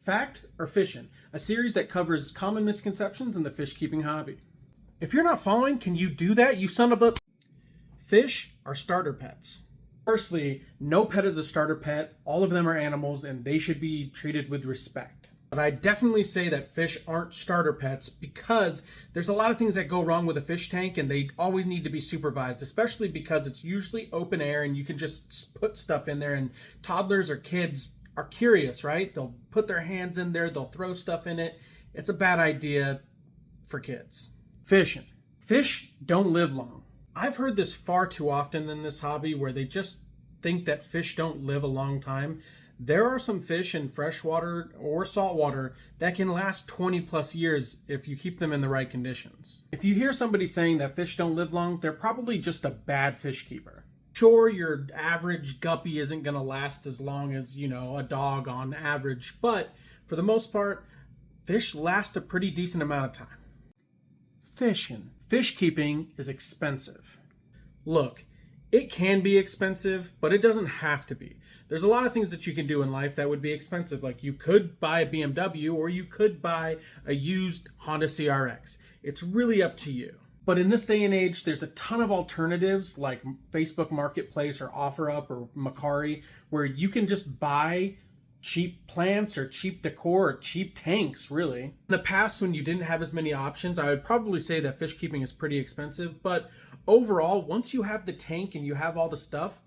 Fact or Fishin', a series that covers common misconceptions in the fish keeping hobby. If you're not following, can you do that, you son of a... Fish are starter pets. Firstly, no pet is a starter pet. All of them are animals and they should be treated with respect. But I definitely say that fish aren't starter pets because there's a lot of things that go wrong with a fish tank and they always need to be supervised, especially because it's usually open air and you can just put stuff in there, and toddlers or kids are curious, right? They'll put their hands in there, they'll throw stuff in it. It's a bad idea for kids. Fishing. Fish don't live long. I've heard this far too often in this hobby where they just think that fish don't live a long time. There are some fish in freshwater or saltwater that can last 20 plus years if you keep them in the right conditions. If you hear somebody saying that fish don't live long, they're probably just a bad fish keeper. Sure, your average guppy isn't going to last as long as, a dog on average, but for the most part, fish last a pretty decent amount of time. Fishing. Fish keeping is expensive. Look, it can be expensive, but it doesn't have to be. There's a lot of things that you can do in life that would be expensive. Like you could buy a BMW or you could buy a used Honda CRX. It's really up to you. But in this day and age, there's a ton of alternatives like Facebook Marketplace or OfferUp or Macari where you can just buy cheap plants or cheap decor or cheap tanks, really. In the past, when you didn't have as many options, I would probably say that fish keeping is pretty expensive. But overall, once you have the tank and you have all the stuff,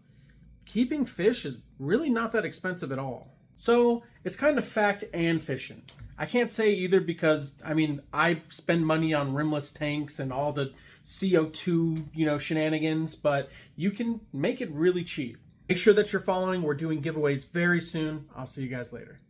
keeping fish is really not that expensive at all. So it's kind of fact and fishing. I can't say either because, I spend money on rimless tanks and all the CO2, shenanigans, but you can make it really cheap. Make sure that you're following. We're doing giveaways very soon. I'll see you guys later.